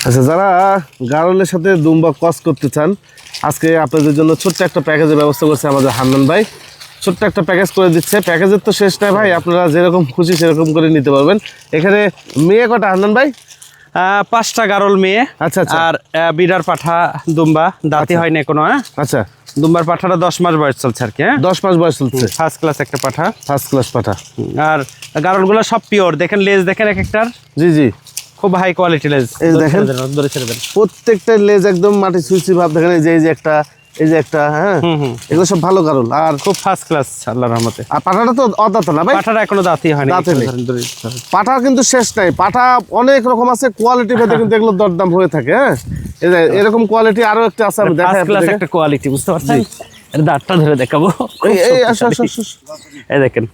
আচ্ছা, যারা গারলের সাথে দুম্বা ক্রস করতে চান, আজকে আপনাদের জন্য ছোট্ট একটা প্যাকেজের ব্যবস্থা করছে আমাদের হান্নান ভাই। ছোট্ট একটা প্যাকেজ করে দিচ্ছে। প্যাকেজের তো শেষ নাই ভাই, আপনারা যেরকম খুশি সেরকম করে নিতে পারবেন। এখানে মেয়ে কটা হান্নান ভাই? 5টা গারল মেয়ে। আচ্ছা আচ্ছা। আর বিডার পাঠা দুম্বা, দাঁতি হয় না কোনো। আচ্ছা, দুম্বার পাঠাটা 10 মাস বয়স চলছে আর কি। 10 মাস বয়স চলছে। ফার্স্ট ক্লাস একটা পাঠা। ফার্স্ট ক্লাস পাঠা। আর গারলগুলো সব পিওর, দেখেন লেজ দেখেন এক একটার। জি জি, খুব হাই কোয়ালিটি লেজ। এই দেখেন প্রত্যেকটা লেজ একদম মাটি সুইসি ভাব। দেখেন এই যে একটা, এই যে একটা, হ্যাঁ এগুলো সব ভালো গারল আর খুব ফার্স্ট ক্লাস আল্লাহর রহমতে। আর পাঠাটা তো অদাঁত না ভাই? পাঠাটা এখনো দাঁতই হয়নি। পাঠার কিন্তু শেষ নাই। পাঠা অনেক রকম আছে, কোয়ালিটি ভেদে কিন্তু এগুলো দরদাম হয়ে থাকে। হ্যাঁ, এরকম কোয়ালিটি আরো একটা আছে, আমি দেখাই আপনাদের একটা কোয়ালিটি, বুঝতে পারছেন? এর দাঁতটা ধরে দেখাবো। এই আসো আসো আসো, এই দেখেন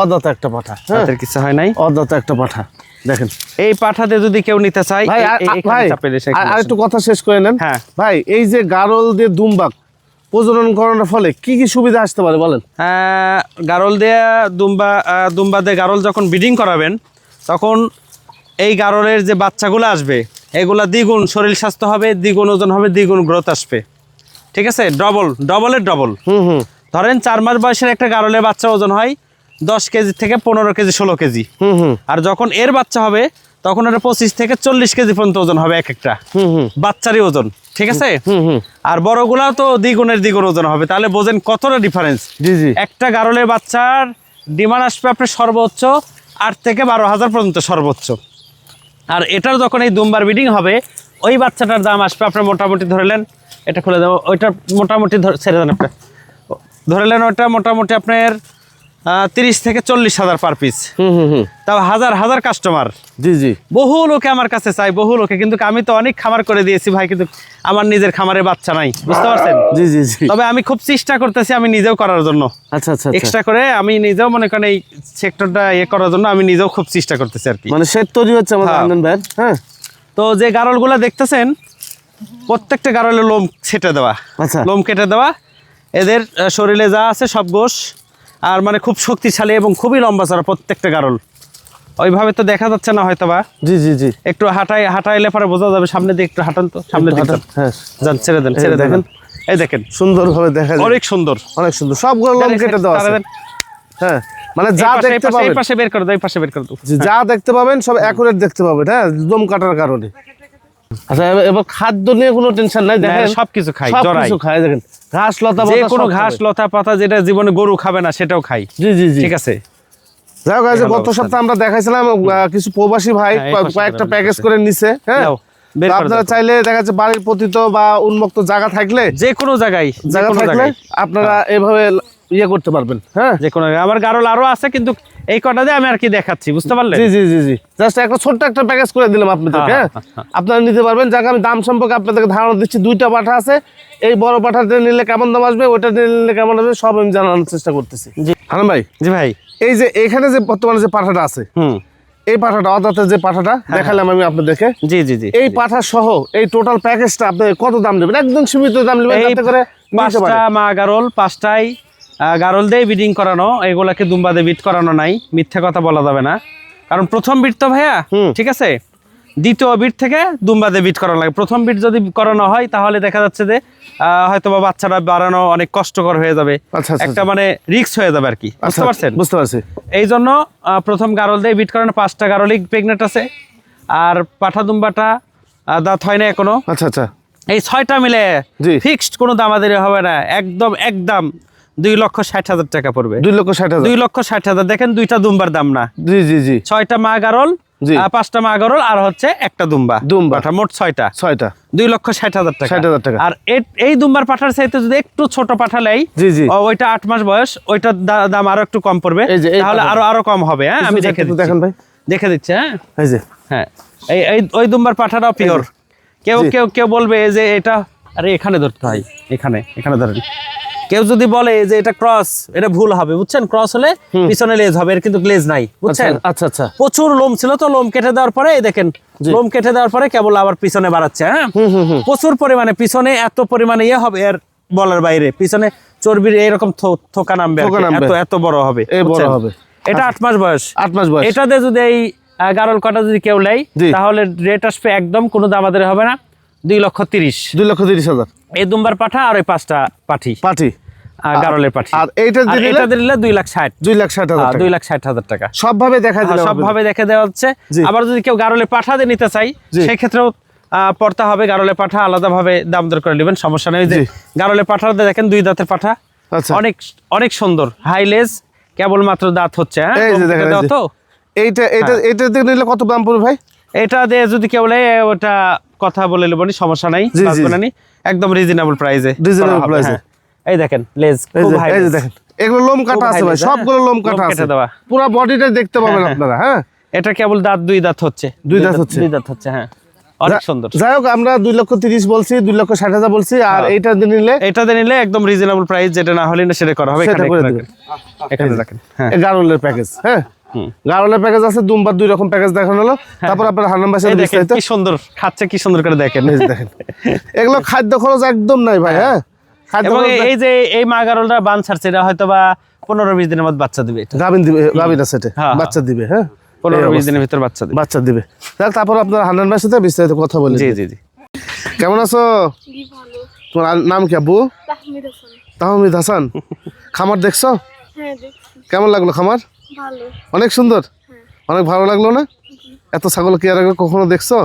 অদাতা একটা পাঠা। হ্যাঁ, কিছু হয় নাই, অদাতা একটা পাঠা। দেখেন এই পাঠাতে যদি কেউ নিতে চায় ভাই, আর একটু কথা শেষ করে নেন। হ্যাঁ ভাই, এই যে গারল দিয়ে দুম্বাক প্রজনন করানোর ফলে কি কি সুবিধা আসতে পারে বলেন? গারল দিয়ে দুম্বা দিয়ে গারল যখন ব্রিডিং করাবেন, তখন এই গারলের যে বাচ্চাগুলো আসবে এগুলা দ্বিগুণ শরীর স্বাস্থ্য হবে, দ্বিগুণ ওজন হবে, দ্বিগুণ গ্রোথ আসবে। ঠিক আছে, ডবলের ডবল। ধরেন 4 মাস বয়সের একটা গারলের বাচ্চা ওজন হয় 10 কেজি থেকে 15 কেজি 16 কেজি। আর যখন এর বাচ্চা হবে তখন এটা 25 থেকে 40 কেজি পর্যন্ত ওজন হবে এক একটা বাচ্চারই ওজন। ঠিক আছে, আর বড়গুলা তো দ্বিগুণ ওজন হবে। তাহলে বোঝেন কতটা ডিফারেন্স। জি জি, একটা গারলের বাচ্চার ডিমান্ড আসবে আপনার সর্বোচ্চ 8 থেকে 12,000 পর্যন্ত সর্বোচ্চ। আর এটার যখন এই দুম্বার ব্রিডিং হবে, ওই বাচ্চাটার দাম আসবে আপনার মোটামুটি ধরলেন, এটা খুলে দেবো, ওইটা মোটামুটি ছেড়ে দেন আপনার, ধরলেন ওইটা মোটামুটি আপনার 30 থেকে 40,000 পার পিস। তাও হাজার হাজার কাস্টমার। জি জি, বহু লোকে আমার কাছে চাই, বহু লোকে। কিন্তু আমি তো অনেক খামার করে দিয়েছি ভাই, কিন্তু আমার নিজের খামারে বাচ্চা নাই, বুঝতে পারছেন? জি জি জি। তবে আমি খুব চেষ্টা করতেছি আমি নিজেও করার জন্য। আচ্ছা আচ্ছা, এক্সট্রা করে আমি নিজেও মনে করেন এই সেক্টরটা করার জন্য আমি নিজেও খুব চেষ্টা করতেছি আর কি। মানে সেট তৈরি হচ্ছে আমাদের আনন্দ ভাই। হ্যাঁ, তো যে গারলগুলা দেখতেছেন প্রত্যেকটা গারলের লোম ছেটে দেওয়া, লোম কেটে দেওয়া। এদের শরীরে যা আছে সব গোশ, আর মানে খুব শক্তিশালী এবং খুবই লম্বা চড়া প্রত্যেকটা গারল। ওইভাবে তো দেখা যাচ্ছে না হয়তো বা। জি জি জি, একটু হাঁটাইলে পরে বোঝা যাবে। সামনে দিয়ে একটু হাঁটান তো, সামনে দিকে হ্যাঁ যান, ছেড়ে দেন, ছেড়ে দেখেন। এই দেখেন সুন্দরভাবে দেখা যায়, অনেক সুন্দর, অনেক সুন্দর। সবগুলো লোম কেটে দেওয়া আছে। হ্যাঁ, মানে যা দেখতে পাবেন, এই পাশে বের করে দাও, এই পাশে বের করে দাও। যা দেখতে পাবেন সব অ্যাকুরেট দেখতে পাবেন। হ্যাঁ, লোম কাটার কারণে। আচ্ছা, এবার খাদ্য নিয়ে কোনো টেনশন নাই। দেখেন সবকিছু খাই, সবকিছু খাই। দেখেন ঘাস লতা পাতা, কোনো ঘাস লতা পাতা যেটা জীবনে গরু খাবে না সেটাও খাই। জি জি জি, ঠিক আছে। যাই হোক, গত সপ্তাহে আমরা দেখাইছিলাম কিছু প্রবাসী ভাই কয়েকটা প্যাকেজ করে নিছে। হ্যাঁ, আপনারা চাইলে দেখা যাচ্ছে বাড়ির পতিত বা উন্মুক্ত জায়গা থাকলে, যে কোনো জায়গায় থাকলে আপনারা এভাবে করতে পারবেন। হ্যাঁ, যে কোনো আমার গারল আরো আছে, কিন্তু এই কটা দিয়ে আমি আর কি দেখাচ্ছি, বুঝতে পারলেন? জি জি জি জি, জাস্ট একটা ছোট্ট একটা প্যাকেজ করে দিলাম আপনাদেরকে। আপনারা নিতে পারবেন। যাকে আমি দাম সম্পর্কে আপনাদেরকে ধারণা দিচ্ছি। 2টা পাঠা আছে। এই বড় পাঠাতে নিলে কেমন দাম আসবে, ওইটা নিলে কেমন আসবে, সব আমি জানানোর চেষ্টা করতেছি। জি হারান ভাই। জি ভাই, এই যে এখানে যে বর্তমানে যে পাঠাটা আছে, এই পাঠাটা অদাতে যে পাঠাটা দেখালাম আমি আপনাদেরকে, জি জি জি, এই পাঠা সহ এই টোটাল প্যাকেজটা আপনি কত দাম নেবেন? একদম সীমিত দাম নেবেন, যাতে করে 5টা মা গারল, 5টাই গারল দিয়ে ব্রিডিং করানো। এগুলাকে দুম্বা দিয়ে বিট করানো নাই, মিথ্যা কথা বলা যাবে না। কারণ প্রথম বিট তো ভাইয়া, ঠিক আছে, দ্বিতীয় বিট থেকে দুম্বা দিয়ে বিট করানো লাগে। প্রথম বিট যদি করানো হয় তাহলে দেখা যাচ্ছে যে হয়তো বা বাচ্চাটা বাড়ানো অনেক কষ্টকর হয়ে যাবে, একটা মানে রিস্ক হয়ে যাবে আর কি, বুঝতে পারছেন? বুঝতে পারছি। এই জন্য প্রথম গারল দিয়ে বিট করানো। 5টা গারলই প্রেগনেন্ট আছে। আর পাঠা দুম্বাটা দাঁত হয় না এখনো। আচ্ছা আচ্ছা, এই 6টা মিলে ফিক্সড কোনো দামাদারি হবে না, একদম 2,60,000 টাকা পড়বে। 2,60,000, 2,60,000। দেখেন 2টা দুম্বার দাম না। জি জি জি, 6টা মা গারল, 5টা মা গারল, আর হচ্ছে একটা দুম্বা, মোট 6টা। 2,60,000 টাকা। আর এই দুম্বার পাঠার চাইতে যদি একটু ছোট পাঠালেই, ওইটা 8 মাস বয়স, ওইটার দাম আরো একটু কম পড়বে, তাহলে আরো কম হবে। হ্যাঁ, আমি দেখেন ভাই, দেখে দিচ্ছি। হ্যাঁ, এই ওই দুম্বার পাঠাটাও পিওর। কেউ বলবে যে এটা, আরে এখানে ধরতে হয়, এখানে ধরেন। কেউ যদি বলে যে এটা ক্রস, এটা ভুল হবে, বুঝছেন? ক্রস হলে পিছনে লেজ হবে, এর কিন্তু লেজ নাই, বুঝছেন? আচ্ছা আচ্ছা, প্রচুর লোম ছিল তো, লোম কেটে দেওয়ার পরে দেখেন, লোম কেটে দেওয়ার পরে কেবল আবার পিছনে বাড়াচ্ছে। হ্যাঁ, প্রচুর পরিমাণে পিছনে, এত পরিমাণে হবে এর বলার বাইরে। পিছনে চর্বির এরকম থোকা নামবে, এত বড় হবে। এটা 8 মাস বয়স। এটাতে যদি এই গারল কটা যদি কেউ নেয় জি। তাহলে রেট আসবে একদম কোনো দামাদারি হবে না, 2,30,000। 2,30,000 এই দুম্বার পাঠা আর ওই 5টা পাঠি পাটি। গারলের পাঠি। আর এইটা আর দিলে এটা দিলে 2,60,000। 2,60,000 টাকা। 2,60,000 টাকা সবভাবে দেখা দিলাম সবভাবে দেখে দেওয়া হচ্ছে। জি। আবার যদি কেউ গারলে পাঠা দিয়ে নিতে চাই জি। সেক্ষেত্রেও পড়তে হবে, গারলে পাঠা আলাদাভাবে দাম দর করে নেবেন, সমস্যা নেই। ওই যে জি। গারলে পাঠাতে দেখেন 2 দাঁতের পাঠা, আচ্ছা অনেক অনেক সুন্দর, হাই লেজ, কেবলমাত্র দাঁত হচ্ছে। হ্যাঁ, এই যে কম দেখেন, কেটে এই দাও যে। তো। এইটা দিয়ে নিলে কত দাম পড়বে ভাই? এটা দিয়ে যদি কেউ নেয় ওটা কথা বলে নেবনি, সমস্যা নাই, জি, জি, বাঁচবে না নি। একদম রিজনেবল প্রাইসে। Reasonable price এ। এই দেখেন লেজ এই খুব যে হাই এই যে লেজ। দেখেন, এগুলো লোম কাটা খুব আছে ভাই, high lace, সবগুলো লোম কাটা লোম আছে, কেটে দেওয়া। পুরো বডিটা দেখতে পাবেন আপনারা। হ্যাঁ, এটা কেবল দাঁত 2 দাঁত হচ্ছে। 2 দাঁত হচ্ছে। 2 দাঁত হচ্ছে, হ্যাঁ, অনেক সুন্দর। যাই হোক, আমরা 2,30,000 বলছি, 2,60,000 বলছি, আর হ্যাঁ। এইটা দিয়ে নিলে এটাতে নিলে একদম রিজনেবল প্রাইস, যেটা না হলে না সেটা করা হবে। সেটা এখানে করে এখানে দেবেন। এখানে রাখেন। হ্যাঁ, গারলের প্যাকেজ। হ্যাঁ, হুম। গারলের প্যাকেজ আছে, দুম্বার 2 রকম প্যাকেজ দেখানো হলো। তারপর আপনার হান্নান ভাই এই সাথে দেখেন বিস্তারিত কি সুন্দর খাচ্ছে, কি সুন্দর করে দেখেন। এই যে দেখেন, এগুলো খাদ্য খরচ একদম নাই ভাই। হ্যাঁ, খাদ্য এবং খরচ এই যে এই মা গারলটা বান ছাড়ছে, এটা হয়তো বা 15-20 দিনের মধ্যে বাচ্চা দিবে। এটা গাভিন দিবে, গাভিন আছে এটা, হ্যাঁ, বাচ্চা দিবে। হ্যাঁ, 15-20 দিনের ভিতর বাচ্চা দিবে। বাচ্চা দিবে। তারপর আপনার হান্নান ভাইয়ের সাথে বিস্তারিত কথা বলি। জি জি জি। কেমন আছো? জি ভালো। তোমার নাম কি আব্বু? তাহমিদ হাসান। তাহমিদ হাসান। খামার দেখছো? হ্যাঁ দেখছি। কেমন লাগলো খামার? ভালো। অনেক সুন্দর, হ্যাঁ। অনেক ভালো লাগলো না? এত ছাগল কি আর আগে কখনো দেখছো?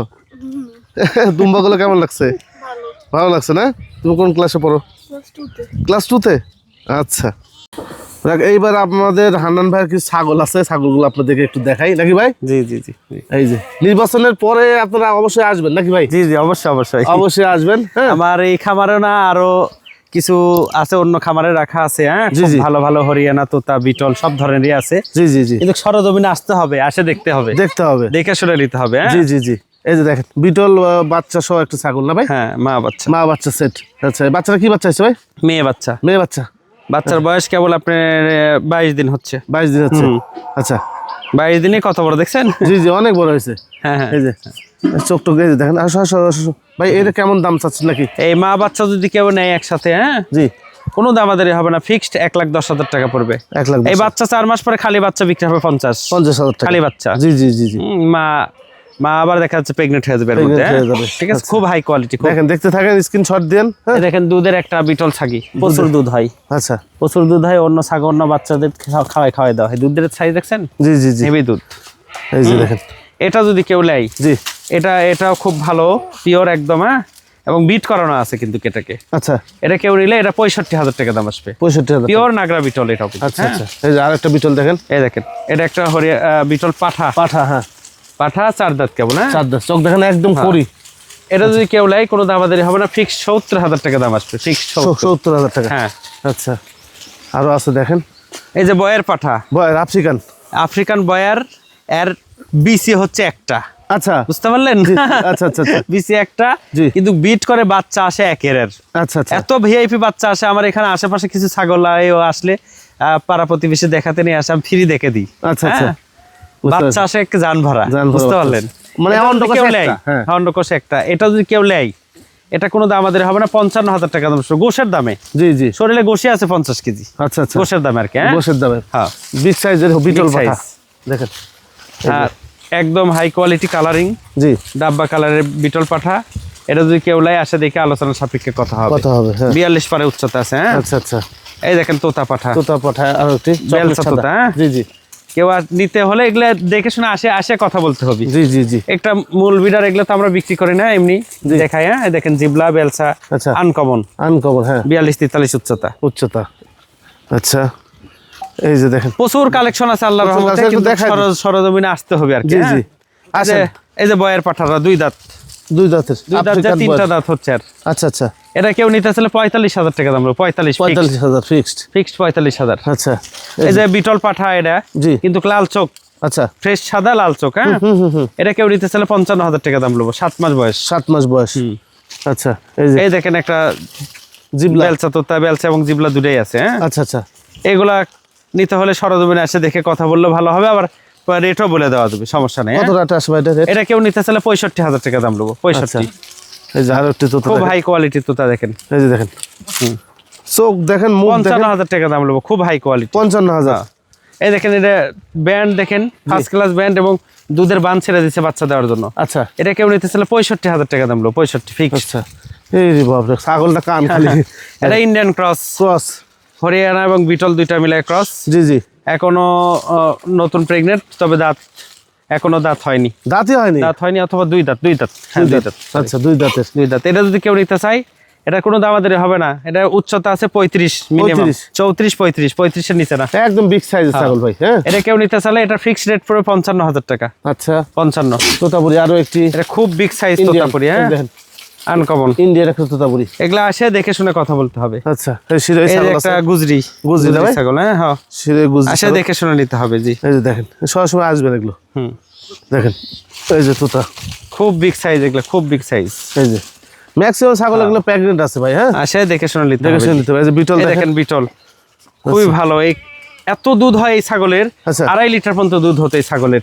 দুম্বাগুলো কেমন লাগছে? ভালো। ভালো লাগছে না? তুমি কোন ক্লাসে পড়ো? ক্লাস 2-তে। ক্লাস 2-তে? আচ্ছা। দেখ, এইবার আপনাদের হান্নান ভাইয়ের কিছু ছাগল আছে, ছাগলগুলো আপনাদেরকে একটু দেখাই নাকি ভাই? জি জি জি এই যে নির্বাচনের পরে আপনারা অবশ্যই আসবেন নাকি ভাই? জি জি, অবশ্যই অবশ্যই। অবশ্যই আসবেন। হ্যাঁ, আমার এই খামারে না আরো কিছু আছে, অন্য খামারে রাখা আছে। হ্যাঁ, জি, খুব জি। ভালো ভালো হরিয়ানা, তোতা, বিটল সব ধরনেরই আছে। জি জি জি, কিন্তু সরজমিনে আসতে হবে, আসে দেখতে হবে, দেখতে হবে। দেখে শুনে নিতে হবে। হ্যাঁ, জি জি জি, এই যে দেখেন, বিটল বাচ্চা সহ একটা ছাগল না ভাই? হ্যাঁ, মা বাচ্চা, মা বাচ্চা সেট। আচ্ছা, বাচ্চারা কি বাচ্চা আছে ভাই? মেয়ে বাচ্চা। মেয়ে বাচ্চা। বাচ্চার বয়স কেবল আপনার 22 দিন হচ্ছে। 22 দিন হচ্ছে। হুম। আচ্ছা, 22 দিনে কত বড় দেখছেন? জি জি, অনেক বড় হয়েছে। হ্যাঁ হ্যাঁ। এই যে চোখ টোক, এই যে দেখেন। আসো আসো আসো ভাই, এটা কেমন দাম চাচ্ছেন নাকি? এই মা বাচ্চা যদি কেউ নেয় একসাথে, হ্যাঁ, জি, কোনো দামাদারি হবে না, ফিক্সড 1,10,000 টাকা পড়বে। 1,10,000 এই বাচ্চা 4 মাস পরে খালি বাচ্চা বিক্রি হবে 50,000 টাকা। খালি বাচ্চা। জি জি জি জি, মা মা আবার দেখা যাচ্ছে প্রেগনেন্ট হয়ে যাবে এর Pregnant মধ্যে। হয়ে যাবে। ঠিক আছে, আচ্ছা। খুব হাই কোয়ালিটি। দেখেন, দেখতে থাকেন, স্ক্রিনশট দেন। হ্যাঁ, দেখেন দুধের একটা বিটল ছাগি, প্রচুর দুধ হয়, আচ্ছা, প্রচুর দুধ হয়। অন্য ছাগল, অন্য বাচ্চাদের খাওয়াই দেওয়া হয়। দুধের সাইজ দেখছেন, জি জি জি, হেভি দুধ। এই যে দেখেন। এটা যদি কেউ নেয়, জি, এটাও খুব ভালো, পিওর একদম। হ্যাঁ, এবং বিট করানো আছে কিন্তু এটাকে। আচ্ছা, এটা কেউ নিলে এটা 65,000 টাকা দাম আসবে। 65,000। পিওর নাগরা বিটল এটাও কিন্তু। আচ্ছা হ্যাঁ, আচ্ছা, এই যে আরেকটা বিটল দেখেন। এই দেখেন, এটা একটা বিটল পাঠা। পাঠা। হ্যাঁ, পাঠা 4 দাঁত কেবল। হ্যাঁ, 4 দাঁত, চোখ দেখেন একদম করি। এটা যদি কেউ নেয় কোনো দামাদারি হবে না, ফিক্সড 70,000 টাকা দাম আসবে, ফিক্সড 70,000 টাকা। হ্যাঁ। আচ্ছা, আরো আছে দেখেন। এই যে বয়ের পাঠা, বয় আফ্রিকান। আফ্রিকান বয়ার, এর বিসি হচ্ছে একটা, আচ্ছা বুঝতে পারলেন? আচ্ছা আচ্ছা আচ্ছা, বিসি একটা, জি। কিন্তু বিট করে বাচ্চা আসে একের। আচ্ছা আচ্ছা, এত ভিআইপি বাচ্চা আসে আমার এখানে। আশেপাশে কিছু ছাগল আসলে পাড়া প্রতিবেশী দেখাতে নিয়ে আসে, আমি ফ্রি দেখে দিই। আচ্ছা আচ্ছা, হ্যাঁ, বাচ্চা আসে একটা জান ভরা, জান ভরা বুঝতে বাচ্চা পারলেন? মানে এটা যদি অন্ডকোষ কেউ একটা, নেয়, হ্যাঁ। অন্ডকোষ একটা, এটা যদি কেউ নেয়, এটা কোনো দাম আমাদের হবে না, 55,000 টাকা দাম আসবে, গোশের দামে। জি জি, শরীরে গোশে আছে 50 কেজি, আচ্ছা আচ্ছা, গোশের দামে আর কি। হ্যাঁ, গোশের দামে। হ্যাঁ, বিগ সাইজের বিটল Big পাঠা size। দেখেন। আর একদম হাই কোয়ালিটি কালারিং, জি, ডাব্বা কালারের বিটল পাঠা। এটা যদি কেউ লাই আসে দেখে আলোচনা সাপেক্ষে কথা হবে। কথা হবে। হ্যাঁ, 42 পারে উচ্চতা আছে। হ্যাঁ, আচ্ছা আচ্ছা, এই দেখেন তোতা পাঠা, তোতা পাঠা আর একটি বেলচা চকলেট সাদা। তোতা। হ্যাঁ, জি জি কেউ আর নিতে হলে এগুলা দেখে শুনে আসে কথা বলতে হবে। জি জি জি, একটা মূল বিডার এগুলো তো আমরা বিক্রি করি না, এমনি দেখাই। হ্যাঁ, এই দেখেন জিবলা বেলসা, আচ্ছা, আনকমন, আনকমন। হ্যাঁ, 42-43 উচ্চতা। উচ্চতা। আচ্ছা, এই যে দেখেন, প্রচুর কালেকশন আছে আল্লাহর প্রচুর রহমতে, আছে, একটু কিন্তু দেখাই দিন। সরজমিনে আসতে হবে আর কি। জি হ্যাঁ, জি, আসেন। এই যে বয়ের পাঠারা 2 দাঁত, 2 দাঁতের 2 দাঁত যা আফ্রিকান 3টা বয়। দাঁত হচ্ছে। আর আচ্ছা আচ্ছা, এটা কেউ নিতে চাইলে 45,000 টাকা দাম, 45,000 ফিক্সড। ফিক্সড 45,000। আচ্ছা, এই যে বিটল পাঠা, এটা জি, কিন্তু লাল চোখ, আচ্ছা, ফ্রেশ সাদা লাল চোখ। হ্যাঁ, এটা কেউ নিতে চাইলে 55,000 টাকা দাম নেবো, 7 মাস বয়স। 7 মাস বয়স। আচ্ছা, এই যে এই দেখেন একটা জিবলা। বেলচা তোতা, বেলচা এবং জিবলা দুটোই আছে। হ্যাঁ, আচ্ছা আচ্ছা, এগুলা নিতে হলে সরজমিনে এসে দেখে কথা বললে ভালো হবে, আবার রেটও বলে দেওয়া যাবে, সমস্যা নেই। কত রাতে আসবে এটা রেট? এটা কেউ নিতে চাইলে 65,000 টাকা দাম নেবো, 65। এই যে আর একটি তোতা খুব দেখেন। হাই কোয়ালিটি তোতা দেখেন, এই যে দেখেন, চোখ দেখেন, মুখ দেখেন। 55,000 টাকা দাম নেবো, খুব হাই কোয়ালিটি। 55,000। এই দেখেন এটা ব্যান্ড দেখেন, ফার্স্ট ক্লাস ব্যান্ড এবং দুধের বান ছেড়ে দিচ্ছে বাচ্চা দেওয়ার জন্য। আচ্ছা এটা কেউ নিতে চাইলে 65,000 টাকা দাম লো, 65 ফিক্স। আচ্ছা এই রে বাপরে, ছাগলটা কান খালি। এটা ইন্ডিয়ান ক্রস, ক্রস। হরিয়ানা এবং বিটল দুইটা মিলে ক্রস। জি জি। এখনো নতুন প্রেগনেন্ট, তবে এখনো দাঁত হয়নি। দাঁতই হয়নি? দাঁত হয়নি অথবা দুই দাঁত। হ্যাঁ, দুই দাঁত। আচ্ছা, 2 দাঁতের। 2 দাঁত। এটা যদি কেউ নিতে চাই, এটা কোনো দামাদারি হবে না। এটা উচ্চতা আছে 35 মিনিমাম, 34 35 এর নিচে না, একদম বিগ সাইজের ছাগল ভাই। হ্যাঁ, এটা কেউ নিতে চাইলে এটা ফিক্সড রেট পড়বে 55,000 টাকা। আচ্ছা 55। তোতাপুরি আরো একটি, এটা খুব বিগ সাইজ ইন্ডিয়ান, তোতাপুরি। হ্যাঁ, দেখেন আনকমন ইন্ডিয়ার একটা তোতাপুরি। এগুলা আসে দেখে শুনে কথা বলতে হবে। আচ্ছা, এই শিরোই এই যে ছাগল একটা আছে, গুজরি গুজরি না ভাই? ছাগল। হ্যাঁ হ্যাঁ, শিরোই গুজরি আসে ছাগল। দেখে শুনে নিতে হবে। জি, এই যে দেখেন, সবসময় আসবেন এগুলো। হুম, দেখেন এই যে তোতা, খুব বিগ সাইজ এগুলা, খুব বিগ সাইজ। এই যে ম্যাক্সিমাম ছাগল এগুলো প্রেগনেন্ট আছে ভাই। হ্যাঁ, আসে দেখে শুনে নিতে দেখে হবে। শুনে নিতে হবে। এই যে বিটল এই দেখেন। দেখেন বিটল, খুবই ভালো। এই এত দুধ হয় এই ছাগলের, আচ্ছা। 2.5 লিটার পর্যন্ত দুধ হতো এই ছাগলের।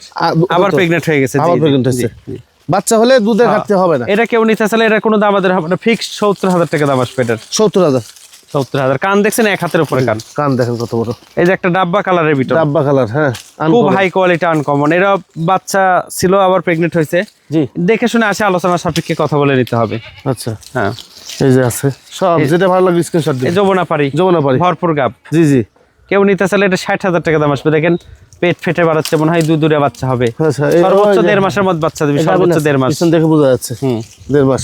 আবার হতো। প্রেগনেন্ট হয়ে গেছে। জি, আবার জি, প্রেগনেন্ট জি, হচ্ছে। জি। বাচ্চা হলে দুধের ঘাটতি হবে না। এটা কেউ নিতে চাইলে এটা কোনো দাম আমাদের হবে না, ফিক্সড 70,000 টাকা দাম আসবে এটার। 70,000। 70,000। কান দেখছেন, 1 হাতের উপরে কান। কান দেখেন কত বড়। এই যে একটা ডাব্বা কালারের বিটল, ডাব্বা কালার। হ্যাঁ, খুব uncommon। High quality, uncommon. এরা বাচ্চা ছিল, আবার প্রেগনেন্ট হয়েছে। জি। দেখে শুনে আসে, আলোচনা সাপেক্ষে কথা বলে নিতে হবে। আচ্ছা, হ্যাঁ, এই যে আছে সব, যেটা ভালো লাগে স্ক্রিনশট এই দিন। যমুনা পারি, যমুনা পারি। ভরপুর গাব। জি জি। কেউ নিতে চাইলে এটা 60,000 টাকা দাম আসবে। দেখেন পেট ফেটে বাড়াচ্ছে, মনে হয় দুধে বাচ্চা হবে। আচ্ছা, এই সর্বোচ্চ ওই যে- 1.5 মাসের মধ্যে বাচ্চা দিবে, এই সর্বোচ্চ গাভিন 1.5 মাস। পিছন দেখে বোঝা যাচ্ছে। হুম, 1.5 মাস।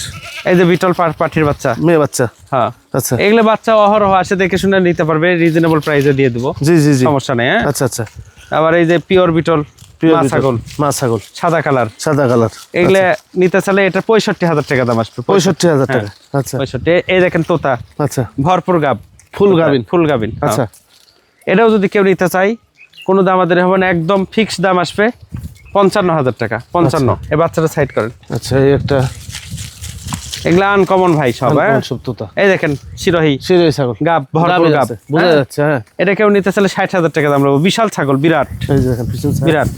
এই যে বিটল পাঠির বাচ্চা। মেয়ে বাচ্চা। হ্যাঁ, আচ্ছা। এগুলো বাচ্চা অহরহ আসে, দেখে শুনে নিতে পারবে, রিজনেবল প্রাইসে দিয়ে দেবো, জি জি জি। সমস্যা নেই। হ্যাঁ, আচ্ছা আচ্ছা। আবার এই যে পিওর বিটল মা ছাগল, মা ছাগল, সাদা কালার, সাদা কালার। এগুলো নিতে চাইলে এটা 65,000 টাকা দাম আসবে। 65,000 টাকা। আচ্ছা 65। এই দেখেন তোতা, আচ্ছা। ভরপুর গাব, ফুল গাভিন। ফুল গাভিন। আচ্ছা। এটাও যদি কেউ নিতে চাই, কোনো দাম আমাদের হবে না, একদম ফিক্সড দাম আসবে 55,000 টাকা। 55। এই বাচ্চাটা সাইড করেন। আচ্ছা, এই একটা এগুলা আনকমন ভাই সব। হ্যাঁ, সব তোতা। এই দেখেন শিরোহী শিরোই ছাগল। গাব, ভরপুর গাভীর গাব। আছে, বোঝা হ্যাঁ, যাচ্ছে। হ্যাঁ, এটা কেউ নিতে চাইলে 60,000 টাকা দাম লাগবে। বিশাল ছাগল, বিরাট এই যে দেখেন পিছন side, বিরাট।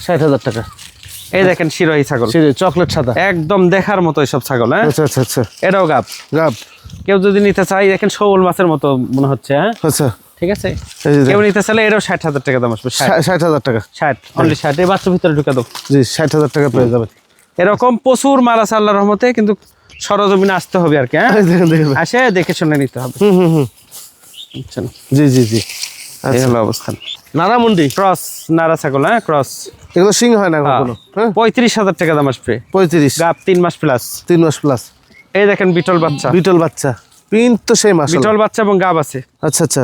60,000 টাকা। এই দেখেন শিরোহী ছাগল, শিরোই চকলেট সাদা। একদম দেখার মতো এসব ছাগল। হ্যাঁ, আচ্ছা আচ্ছা আচ্ছা। এটাও গাব। গাব। কেউ যদি নিতে চাই, দেখেন শৌল মাছের মতো মনে হচ্ছে। হ্যাঁ, আচ্ছা, ঠিক আছে। এই যে কেউ দেখেন, নিতে চাইলে এটাও 60,000 টাকা দাম আসবে। 60,000 টাকা। 60, অনলি 60। এই বাচ্চার ভিতরে ঢুকে দাও। জি, 60,000 টাকা পেয়ে যাবেন। এরকম প্রচুর মাল আছে আল্লাহর রহমতে, কিন্তু সরজমিনে আসতে হবে আর কি। হ্যাঁ, এই দেখেন দেখেন। আসে দেখে শুনে নিতে হবে। হুম হুম হুম। বুঝছেন? জি জি জি। এই আচ্ছা, হলো অবস্থান। নারামুন্ডি। ক্রস নারা ছাগল। হ্যাঁ, ক্রস। এগুলো সিং হয় না কখনো। হ্যাঁ, 35,000 টাকা দাম আসবে। 35। গাপ 3 মাস প্লাস। 3 মাস প্লাস। এই দেখেন বিটল বাচ্চা, বিটল বাচ্চা, প্রিন্ট তো সেই মাস। বিটল বাচ্চা এবং গাব আছে। আচ্ছা আচ্ছা,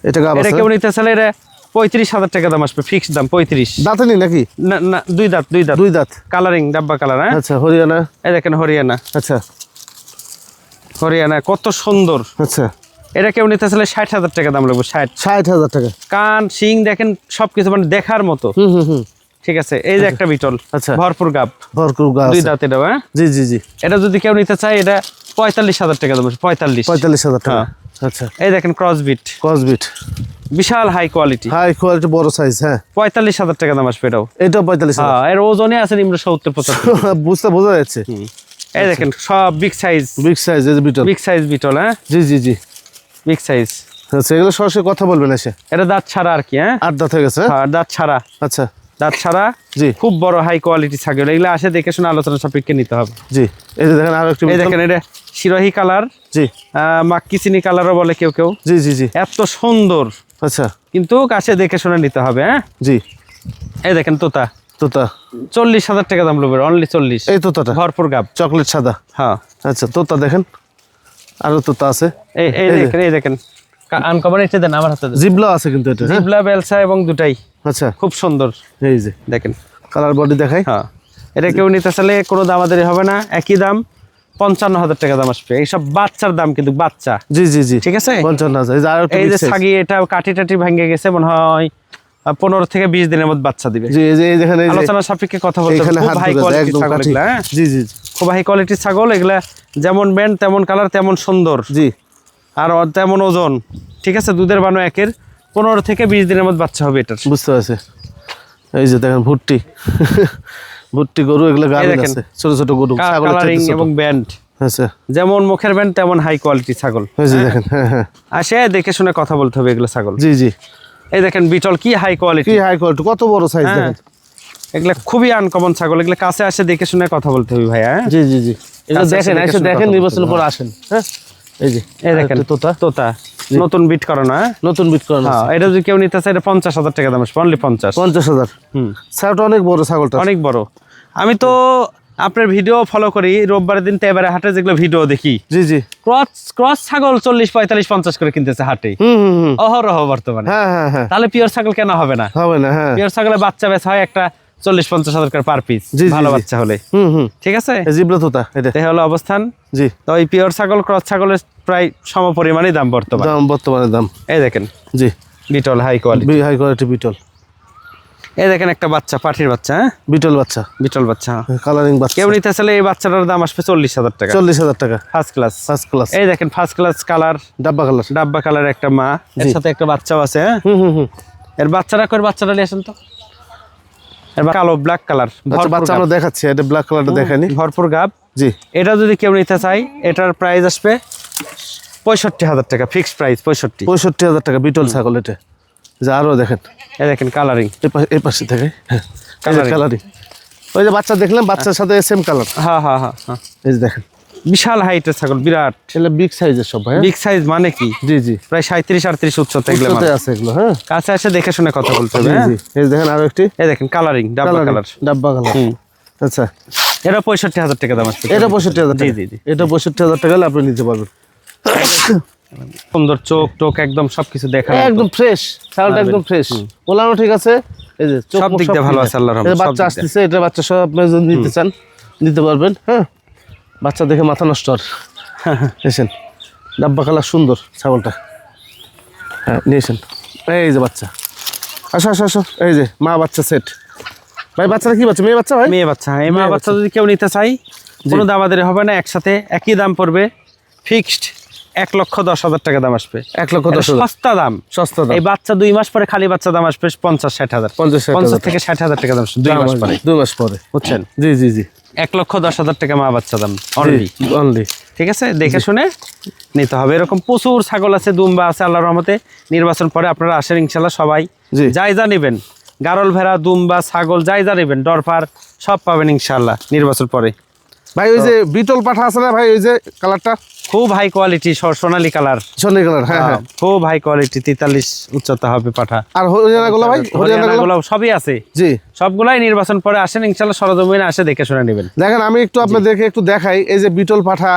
এটা গাব এটা আছে। কেউ নিতে চাইলে এটা 35,000 টাকা দাম আসবে, ফিক্সড দাম 35। দাঁতে নেই নাকি? না না, 2 দাঁত, 2 দাঁত। 2 দাঁত। কালারিং ডাব্বা কালার। হ্যাঁ, আচ্ছা, হরিয়ানা। এই দেখেন হরিয়ানা, আচ্ছা হরিয়ানা কত সুন্দর। আচ্ছা। এটা কেউ নিতে চাইলে 60,000 টাকা দাম লাগবে। 60। 60,000 টাকা। কান শিং দেখেন, সবকিছু মানে দেখার মতো। হুম হুম হুম। ঠিক আছে। এই যে একটা বিটল, আচ্ছা। ভরপুর গাব, ভরপুর গাছ 2 আছে। দাঁত। এটা হ্যাঁ, জি জি জি। এটা যদি কেউ নিতে চায়, এটা 45,000 টাকা দাম আসবে। 45। 45,000 টাকা। হ্যাঁ। আচ্ছা। এই দেখেন ক্রস বিট, কসবিট, বিশাল হাই কোয়ালিটি, হাই কোয়ালিটি, বড় সাইজ। হ্যাঁ, 45,000 টাকা দাম আসবে এটাও। এটাও 45,000। হ্যাঁ, এর ওজনে আছে নিম্ন 70-75। বুঝতে বোঝা যাচ্ছে। এই দেখেন সব বিগ সাইজ, বিগ সাইজ, এই যে বিটল। Big size beetle. হ্যাঁ, জি জি জি। Big size. আচ্ছা, এগুলো সরাসরি কথা বলবেন এসে। এটা দাঁত ছাড়া আর কি। হ্যাঁ, 8 দাঁত হয়ে গেছে। হ্যাঁ, দাঁত ছাড়া, আচ্ছা দাঁত ছাড়া। জি খুব বড় হাই কোয়ালিটি ছাগল। এগুলো আসে দেখে শুনে আলোচনা সাপেক্ষে নিতে হবে। জি। এই যে দেখেন আরো একটি এই বিটল। দেখেন এটা শিরোহী কালার, জি মাক্কি চিনি কালারও বলে কেউ কেউ। জি জি জি। এত সুন্দর, আচ্ছা, কিন্তু কাছে দেখে শুনে নিতে হবে। হ্যাঁ, জি। এই দেখেন তোতা, তোতা। 40,000 টাকা দাম লাগবে, অনলি 40। এই তোতাটা ভরপুর গাব। চকলেট সাদা। হ্যাঁ, আচ্ছা, তোতা দেখেন, আরো তোতা আছে। এই এই এই যে। দেখেন, এই দেখেন আনকমন। এটা দেন আমার হাতে দেন। জিবলা আছে কিন্তু এটা। হ্যাঁ? জিবলা বেলসা এবং দুটাই আচ্ছা, খুব সুন্দর। এই যে দেখেন। কালার বডি দেখাই। হ্যাঁ, এটা কেউ নিতে চাইলে কোনো দামাদারি হবে না, একই দাম 55,000 টাকা দাম আসবে। এইসব বাচ্চার দাম, কিন্তু বাচ্চা। জি জি জি। ঠিক আছে। 55,000। এই যে আরো একটা এই যে big size। ছাগি, এটা কাটি টাটি ভেঙে গেছে, মনে হয় 15 থেকে 20 দিনের মধ্যে বাচ্চা দিবে। জি, এই যে এই দেখেন, এই যে আলোচনা সাপেক্ষে কথা বলতে হবে। এখানে খুব হাত হাই ঢুকে যায়, কোয়ালিটির একদম ছাগল কাঠি। এগুলা। হ্যাঁ, জি জি জি। খুব হাই কোয়ালিটির ছাগল এগুলা। যেমন ব্যান্ড তেমন কালার তেমন সুন্দর, জি। আর তেমন ওজন। ঠিক আছে। দুধের বানো একের 15 থেকে 20 দিনের মধ্যে বাচ্চা হবে এটার। বুঝতে পারছি। এই যে দেখেন ভুট্টি, ভুট্টি গরু, এগুলো গাভিন দেখেন। আছে, ছোট ছোট গরু, ছাগলের কালারিং চাইতে ছোট। এবং ব্যান্ড, আচ্ছা, যেমন মুখের ব্যান্ড তেমন হাই কোয়ালিটি ছাগল। এই যে দেখেন। হ্যাঁ হ্যাঁ। আসে দেখে শুনে কথা বলতে হবে এগুলো ছাগল। জি জি। এই দেখেন বিটল কি হাই কোয়ালিটি, কি হাই কোয়ালিটি, কত বড় সাইজ হ্যাঁ দেখেন। এগুলা খুবই আনকমন ছাগল, এগুলা কাছে আসে দেখে শুনে কথা বলতে হবে ভাইয়া। হ্যাঁ জি জি জি, এগুলো কাছে দেখেন, এসে এসে দেখে দেখেন, শুনে নির্বাচনের কথা পর আসেন। হ্যাঁ এই যে এই দেখেন আরেকটা তোতা, তোতা নতুন বিট করানো। হ্যাঁ নতুন বিট করানো হ্যাঁ, এটা যদি কেউ নিতে চায় এটা 50,000 টাকা দাম আসবে, অনলি 50। 50,000। ছাগলটা অনেক বড়, ছাগলটা অনেক বড়। আমি তো আপনার ভিডিও ফলো করি, রোববারের দিন তেবারে হাটে যেগুলো ভিডিও দেখি, জি জি, ক্রস ছাগল 40, 45, 50 করে কিনতেছে হাটে অহরহ বর্তমানে। হ্যাঁ হ্যাঁ হ্যাঁ, তাহলে পিওর ছাগল কেন হবে না? হবে না, হ্যাঁ। পিওর ছাগলের বাচ্চা বেচা হয় একটা 40-50 হাজার করে পার পিস, জি, জি, ভালো জি। বাচ্চা হলে। ঠিক আছে, এই জিবলা তোতা এটা, এই হলো অবস্থান। জি, তো এই পিওর ছাগল ক্রস ছাগলের প্রায় সমপরিমাণই দাম বর্তমানে। দাম বর্তমানে দাম, এই দেখেন জি, বিটল হাই কোয়ালিটি। হাই কোয়ালিটি বিটল। এই দেখেন একটা বাচ্চা, পাঠির বাচ্চা। হ্যাঁ বিটল বাচ্চা, বিটল বাচ্চা। কালারিং বাচ্চা। কেউ নিতে চাইলে এই বাচ্চাটার দাম আসবে 40,000 টাকা, 40,000 টাকা, ফার্স্ট ক্লাস। ফার্স্ট ক্লাস, এই দেখেন ফার্স্ট ক্লাস কালার, ডাব্বা কালার। ডাব্বা কালার একটা মা, এর সাথে একটা বাচ্চাও আছে। হ্যাঁ এর বাচ্চারা কই, বাচ্চাটা নিয়ে আসেন তো। এর কালো ব্ল্যাক কালার, আচ্ছা, বাচ্চা আমরা দেখাচ্ছি, এটা ব্ল্যাক কালারটা দেখানি। ভরপুর গাব। জি, এটা যদি কেউ নিতে চাই এটার প্রাইস আসবে 65,000 টাকা, ফিক্সড প্রাইস 65। 65,000 টাকা বিটল ছাগল এটা। যে আরো দেখেন, এই দেখেন কালারিং, এই পাশে থেকে, হ্যাঁ Colouring। কালারিং। ওই যে বাচ্চা দেখলাম, বাচ্চার সাথে সেম কালার। হ্যাঁ হ্যাঁ হ্যাঁ হ্যাঁ, এই যে দেখেন, বিশাল হাইটের ছাগল, বিরাট এগুলো বিগ সাইজের সব ভাই। বিগ সাইজ মানে কি, জি জি, প্রায় 37-38 উচ্চতা এগুলো উচ্চতায় আছে এগুলো। হ্যাঁ কাছে এসে দেখে শুনে কথা বলতে হবে। জি হ্যাঁ জি, এই যে দেখেন আরো একটি এই দেখেন কালারিং, ডাব্বা কালার। ডাব্বা কালার। আচ্ছা, এটা 65,000 টাকা দাম আসবে। এটা 65,000 টাকা। জি জি জি, এটা 65,000 টাকা হলে আপনি নিতে পারবেন। সুন্দর চোখ টোক একদম সবকিছু দেখা, একদম ফ্রেশ ছাগলটা, একদম ফ্রেশ, ওলানো ঠিক আছে। এই যে চোখ সব মুখ দিক দিয়ে ঠিক ভালো আছে। আছে, আল্লাহর রহমতে, এই যে সব বাচ্চা দিক দিয়ে। আসতেছে, এটা বাচ্চা সব আপনি যদি নিতে চান নিতে পারবেন। হ্যাঁ, বাচ্চা দেখে মাথা নষ্ট আর। এসেন, ডাব্বা কালার সুন্দর ছাগলটা। হ্যাঁ নিয়েছেন, এই যে বাচ্চা, আসো আসো আসো, এই যে মা বাচ্চা সেট। ভাই বাচ্চাটা কি বাচ্চা, মেয়ে বাচ্চা ভাই? মেয়ে বাচ্চা। এই মেয়ে বাচ্চা যদি কেউ নিতে চাই কোনো দামাদারি হবে না, একসাথে একই দাম পড়বে, ফিক্সড 1,10,000 টাকা দাম আসবে। 1,10,000 সস্তা দাম, সস্তা দাম। এই বাচ্চা 2 মাস পরে খালি বাচ্চা দাম আসবে 50-60 হাজার, 50-60 থেকে 60,000 টাকা দাম আসবে 2 মাস পরে, 2 মাস পরে। বুঝছেন? জি জি জি, 1,10,000 টাকা মা বাচ্চা দাম অনলি। অনলি। ঠিক আছে, দেখে শুনে নিতে হবে। এরকম প্রচুর ছাগল আছে, দুম্বা আছে, আল্লাহর রহমতে। নির্বাচন পরে আপনারা আসেন ইনশাল্লাহ, সবাই জি। যাই যা নেবেন, গারল ভেড়া, দুম্বা, ছাগল যাই যা নেবেন, ডরফার সব পাবেন ইনশাল্লাহ নির্বাচন পরে। ভাই ওই যে বিটল পাঠা আছে না ভাই, ওই যে কালারটা খুব হাই কোয়ালিটি, সোনালী কালার, সোনালী কালার। হ্যাঁ হ্যাঁ, খুব হাই কোয়ালিটি, 43 উচ্চতা হবে পাঠা। আর হরিয়ানা গুলো ভাই, হরিয়ানা গুলো হরিয়ানাগুলো সবই আছে, জি। সবগুলাই নির্বাচন পরে আসেন ইনশাল্লাহ, সরজমিনে আসে দেখে শুনে নেবেন। দেখেন আমি একটু আপনাদেরকে একটু দেখাই, এই যে বিটল পাঠা,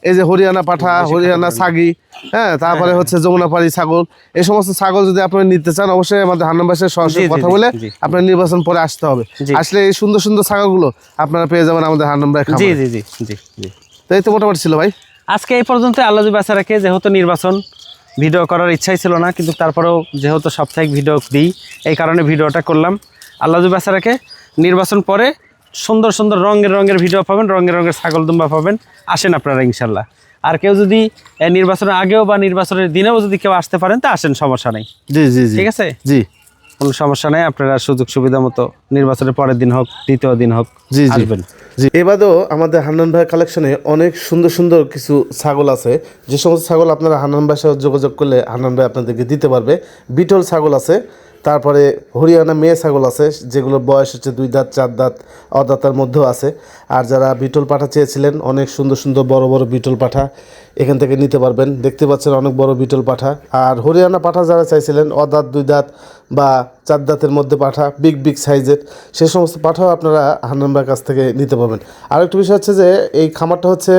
এই যে হরিয়ানা পাঠা, হরিয়ানা ছাগি, হ্যাঁ তারপরে হচ্ছে যমুনাপাড়ি ছাগল। এই সমস্ত ছাগল যদি আপনারা নিতে চান অবশ্যই আমাদের হান্নান ভাইয়ের সরাসরি জি, জি, কথা জি, বলে জি। আপনার নির্বাচন পরে আসতে হবে। জি। আসলে এই সুন্দর সুন্দর ছাগলগুলো আপনারা পেয়ে যাবেন আমাদের হান্নান ভাই জি খামারে। জি জি জি জি। তো এই তো মোটামুটি ছিল ভাই আজকে এই পর্যন্ত। আল্লাহ বাঁচা রাখে, যেহেতু নির্বাচন ভিডিও করার ইচ্ছাই ছিল না, কিন্তু তারপরেও যেহেতু সাপ্তাহিক ভিডিও দিই এই কারণে ভিডিওটা করলাম। আল্লাহ বাঁচা রাখে, নির্বাচন পরে সুন্দর সুন্দর রঙের ভিডিও পাবেন, রঙের ছাগল দুম্বা পাবেন। আসেন আপনারা ইনশাল্লাহ। আর কেউ যদি নির্বাচনের আগেও বা নির্বাচনের দিনেও যদি কেউ আসতে পারেন তা আসেন, সমস্যা নেই। জি জি জি, ঠিক আছে, জি কোনো সমস্যা নেই। আপনারা সুযোগ সুবিধা মতো নির্বাচনের পরের দিন হোক, দ্বিতীয় দিন হোক, জি জি আসবেন। জি। এবারেও আমাদের হান্নান ভাই কালেকশনে অনেক সুন্দর সুন্দর কিছু ছাগল আছে, যে সমস্ত ছাগল আপনারা হান্নান ভাইয়ের সাথে যোগাযোগ করলে হান্নান ভাই আপনাদেরকে দিতে পারবে। বিটল ছাগল আছে, তারপরে হরিয়ানা মেয়ে ছাগল আছে, যেগুলোর বয়স হচ্ছে 2 দাঁত 4 দাঁত অদাঁতার মধ্যেও আছে। আর যারা বিটল পাঠা চেয়েছিলেন, অনেক সুন্দর সুন্দর বড় বড় বিটল পাঠা এখান থেকে নিতে পারবেন। দেখতে পাচ্ছেন অনেক বড় বিটল পাঠা। আর হরিয়ানা পাঠা যারা চাইছিলেন, অদাঁত 2 দাঁত বা 4 দাঁতের মধ্যে পাঠা, বিগ সাইজের, সে সমস্ত পাঠাও আপনারা হান্নান ভাইয়ের কাছ থেকে নিতে পারবেন। আর একটা বিষয় হচ্ছে যে এই খামারটা হচ্ছে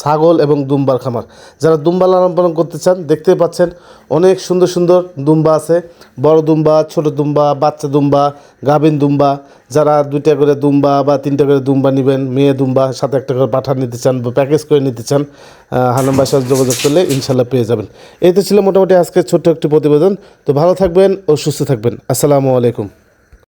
ছাগল এবং দুম্বার খামার। যারা দুম্বা লালন পালন করতে চান, দেখতেই পাচ্ছেন অনেক সুন্দর সুন্দর দুম্বা আছে, বড় দুম্বা, ছোট দুম্বা, বাচ্চা দুম্বা, গাভিন দুম্বা। যারা 2টা করে দুম্বা বা 3টা করে দুম্বা নেবেন, মেয়ে দুম্বা সাথে একটা করে পাঠা নিতে চান বা প্যাকেজ করে নিতে চান, হান্নান ভাইয়ের সাথে যোগাযোগ করলে ইনশাল্লাহ পেয়ে যাবেন। এই তো ছিল মোটামুটি আজকের ছোট্ট একটি প্রতিবেদন। তো ভালো থাকবেন ও সুস্থ থাকবেন। আসসালামু আলাইকুম।